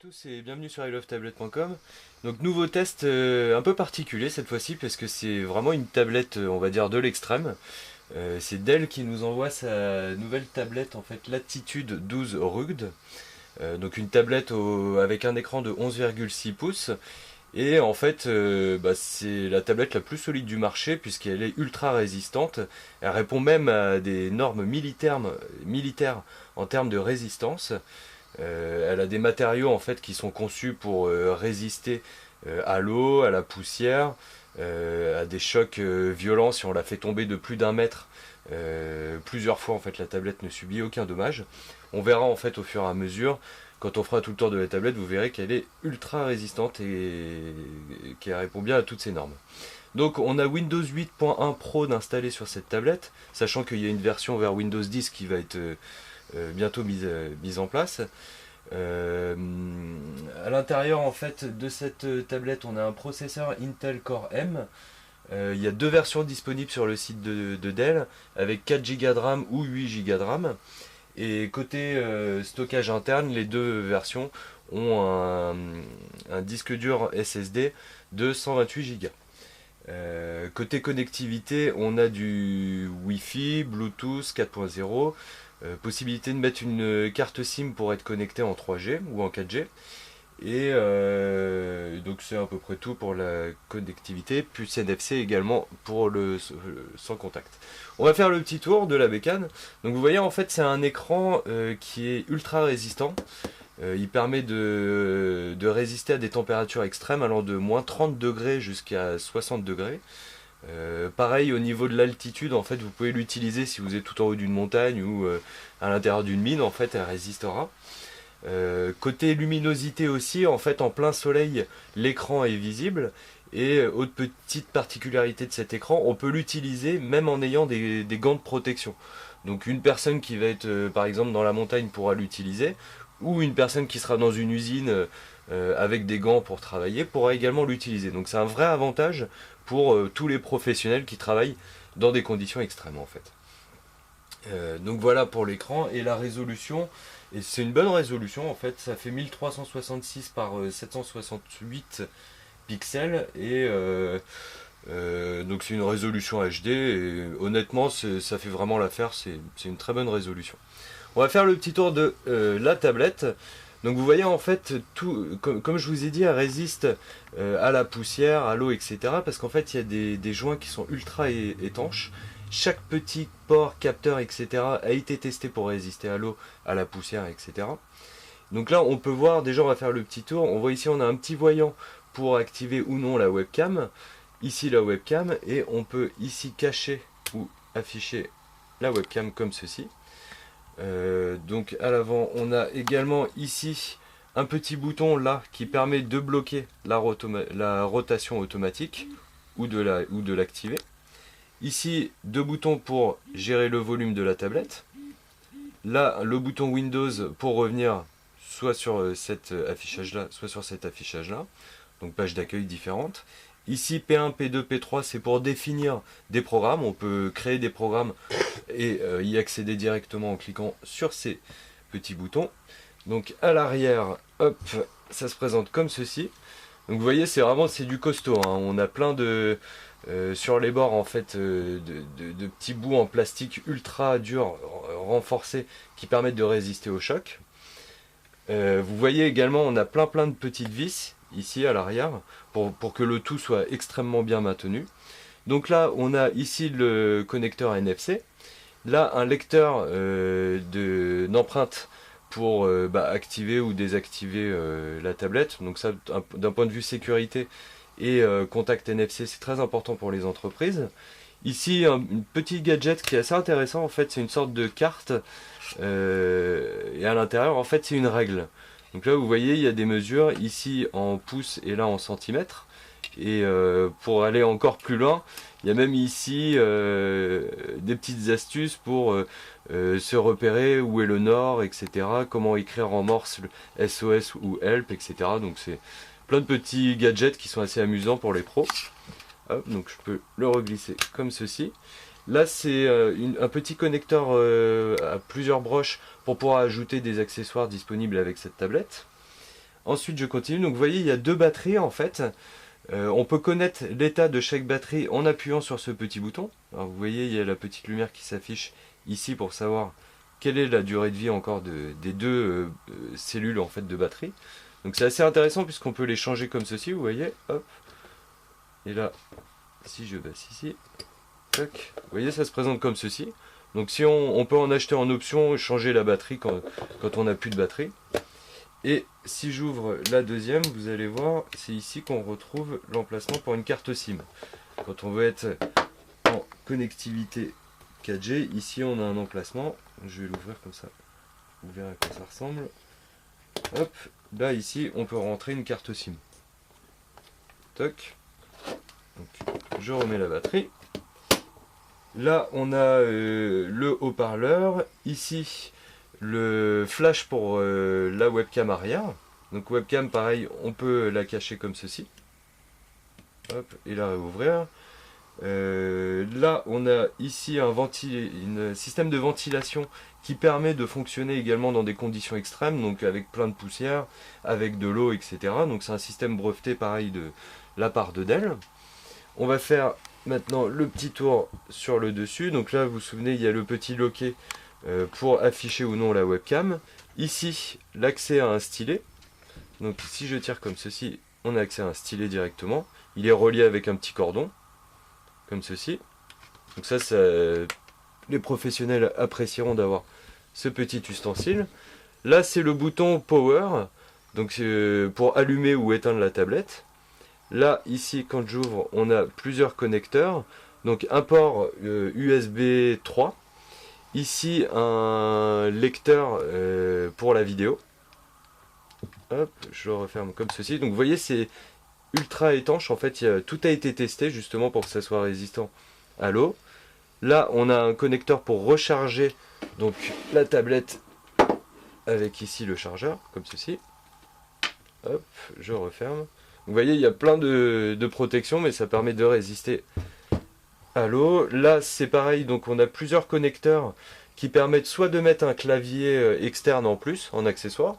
tous et bienvenue sur ilovetablet.com. Donc nouveau test un peu particulier cette fois-ci parce que c'est vraiment une tablette on va dire de l'extrême. C'est Dell qui nous envoie sa nouvelle tablette en fait Latitude 12 Rugged. Donc une tablette avec un écran de 11,6 pouces. Et en fait c'est la tablette la plus solide du marché puisqu'elle est ultra résistante. Elle répond même à des normes militaires en termes de résistance. Elle a des matériaux en fait qui sont conçus pour résister à l'eau, à la poussière, à des chocs violents si on la fait tomber de plus d'un mètre. Plusieurs fois en fait la tablette ne subit aucun dommage. On verra en fait au fur et à mesure, quand on fera tout le tour de la tablette, vous verrez qu'elle est ultra résistante et qu'elle répond bien à toutes ces normes. Donc on a Windows 8.1 Pro d'installer sur cette tablette, sachant qu'il y a une version vers Windows 10 qui va être bientôt mise en place. À l'intérieur en fait de cette tablette, on a un processeur Intel Core M. Il y a deux versions disponibles sur le site de Dell avec 4 Go de RAM ou 8 Go de RAM. Et côté stockage interne, les deux versions ont un disque dur SSD de 128 Go. Côté connectivité, on a du Wi-Fi, Bluetooth 4.0, possibilité de mettre une carte SIM pour être connecté en 3G ou en 4G. Et donc c'est à peu près tout pour la connectivité, plus NFC également pour le sans contact. On va faire le petit tour de la bécane. Donc vous voyez en fait c'est un écran qui est ultra résistant. Il permet de résister à des températures extrêmes allant de moins 30 degrés jusqu'à 60 degrés. Pareil au niveau de l'altitude, en fait vous pouvez l'utiliser si vous êtes tout en haut d'une montagne ou à l'intérieur d'une mine, en fait elle résistera. Côté luminosité aussi, en fait en plein soleil l'écran est visible. Et autre petite particularité de cet écran, on peut l'utiliser même en ayant des gants de protection. Donc une personne qui va être par exemple dans la montagne pourra l'utiliser, ou une personne qui sera dans une usine avec des gants pour travailler pourra également l'utiliser. Donc c'est un vrai avantage pour tous les professionnels qui travaillent dans des conditions extrêmes en fait. Donc voilà pour l'écran et la résolution. Et c'est une bonne résolution en fait, ça fait 1366 par 768 pixels et donc c'est une résolution HD et honnêtement ça fait vraiment l'affaire, c'est une très bonne résolution. On va faire le petit tour de la tablette. Donc vous voyez en fait tout, comme je vous ai dit, elle résiste à la poussière, à l'eau, etc. Parce qu'en fait il y a des joints qui sont ultra étanches. Chaque petit port, capteur, etc. a été testé pour résister à l'eau, à la poussière, etc. Donc là on peut voir, déjà on va faire le petit tour. On voit ici on a un petit voyant pour activer ou non la webcam. Ici la webcam et on peut ici cacher ou afficher la webcam comme ceci. Donc à l'avant on a également ici un petit bouton là qui permet de bloquer la rotation automatique ou de l'activer. Ici deux boutons pour gérer le volume de la tablette. Là le bouton Windows pour revenir soit sur cet affichage là, soit sur cet affichage là. Donc page d'accueil différentes. Ici P1, P2, P3 c'est pour définir des programmes. On peut créer des programmes et y accéder directement en cliquant sur ces petits boutons. Donc à l'arrière, hop, ça se présente comme ceci. Donc vous voyez c'est du costaud, hein. On a plein de sur les bords en fait de petits bouts en plastique ultra durs renforcés qui permettent de résister au choc. Vous voyez également on a plein de petites vis ici à l'arrière pour que le tout soit extrêmement bien maintenu. Donc là on a ici le connecteur NFC, là un lecteur d'empreintes pour activer ou désactiver la tablette. Donc ça d'un point de vue sécurité et contact NFC c'est très important pour les entreprises. Ici un petit gadget qui est assez intéressant en fait, c'est une sorte de carte et à l'intérieur en fait c'est une règle. Donc là vous voyez il y a des mesures ici en pouces et là en centimètres. Et pour aller encore plus loin, il y a même ici des petites astuces pour se repérer où est le nord, etc. Comment écrire en morse le SOS ou help, etc. Donc c'est plein de petits gadgets qui sont assez amusants pour les pros. Hop, donc je peux le reglisser comme ceci. Là c'est un petit connecteur à plusieurs broches pour pouvoir ajouter des accessoires disponibles avec cette tablette. Ensuite je continue, donc vous voyez il y a deux batteries en fait. On peut connaître l'état de chaque batterie en appuyant sur ce petit bouton. Alors vous voyez il y a la petite lumière qui s'affiche ici pour savoir quelle est la durée de vie encore des deux cellules en fait de batterie. Donc c'est assez intéressant puisqu'on peut les changer comme ceci, vous voyez, hop. Et là, si je baisse ici, tac, vous voyez ça se présente comme ceci. Donc si on peut en acheter en option, changer la batterie quand on n'a plus de batterie. Et si j'ouvre la deuxième, vous allez voir, c'est ici qu'on retrouve l'emplacement pour une carte SIM. Quand on veut être en connectivité 4G, ici on a un emplacement, je vais l'ouvrir comme ça, vous verrez à quoi ça ressemble. Hop, là ici on peut rentrer une carte SIM. Toc. Donc je remets la batterie. Là on a le haut-parleur, ici le flash pour la webcam arrière. Donc webcam pareil, on peut la cacher comme ceci. Hop, et la réouvrir. Là on a ici un système de ventilation qui permet de fonctionner également dans des conditions extrêmes, donc avec plein de poussière, avec de l'eau, etc. Donc c'est un système breveté pareil de la part de Dell. On va faire maintenant le petit tour sur le dessus. Donc là vous vous souvenez il y a le petit loquet pour afficher ou non la webcam. Ici l'accès à un stylet. Donc si je tire comme ceci, on a accès à un stylet directement. Il est relié avec un petit cordon, comme ceci. Donc ça les professionnels apprécieront d'avoir ce petit ustensile. Là c'est le bouton Power, donc pour allumer ou éteindre la tablette. Là ici quand j'ouvre on a plusieurs connecteurs, donc un port USB 3, ici un lecteur pour la vidéo. Hop, je le referme comme ceci. Donc vous voyez c'est ultra étanche, en fait tout a été testé justement pour que ça soit résistant à l'eau. Là on a un connecteur pour recharger donc la tablette avec ici le chargeur comme ceci. Hop, je referme. Vous voyez il y a plein de protections mais ça permet de résister à l'eau. Là c'est pareil, donc on a plusieurs connecteurs qui permettent soit de mettre un clavier externe en plus en accessoire,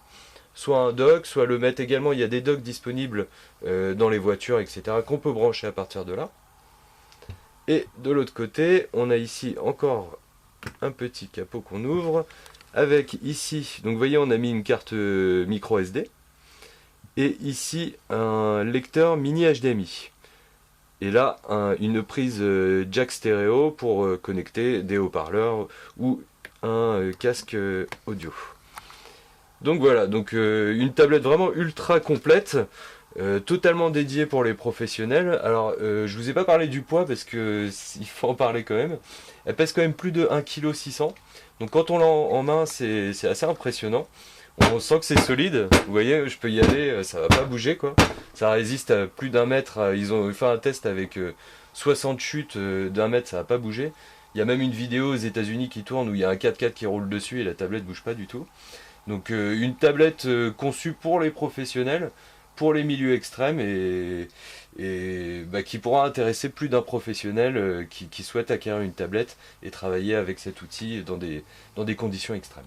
soit un dock, soit le mettre également. Il y a des docks disponibles dans les voitures, etc. qu'on peut brancher à partir de là. Et de l'autre côté, on a ici encore un petit capot qu'on ouvre, avec ici, donc vous voyez on a mis une carte micro SD, et ici un lecteur mini HDMI. Et là, une prise jack stéréo pour connecter des haut-parleurs ou un casque audio. Donc voilà, donc une tablette vraiment ultra complète, totalement dédiée pour les professionnels. Alors je vous ai pas parlé du poids parce que il faut en parler quand même. Elle pèse quand même plus de 1,6 kg. Donc quand on l'a en main, c'est assez impressionnant. On sent que c'est solide. Vous voyez, je peux y aller, ça va pas bouger quoi. Ça résiste à plus d'1 mètre. Ils ont fait un test avec 60 chutes d'1 mètre, ça va pas bouger. Il y a même une vidéo aux États-Unis qui tourne où il y a un 4x4 qui roule dessus et la tablette bouge pas du tout. Donc une tablette conçue pour les professionnels, pour les milieux extrêmes et qui pourra intéresser plus d'un professionnel qui souhaite acquérir une tablette et travailler avec cet outil dans des conditions extrêmes.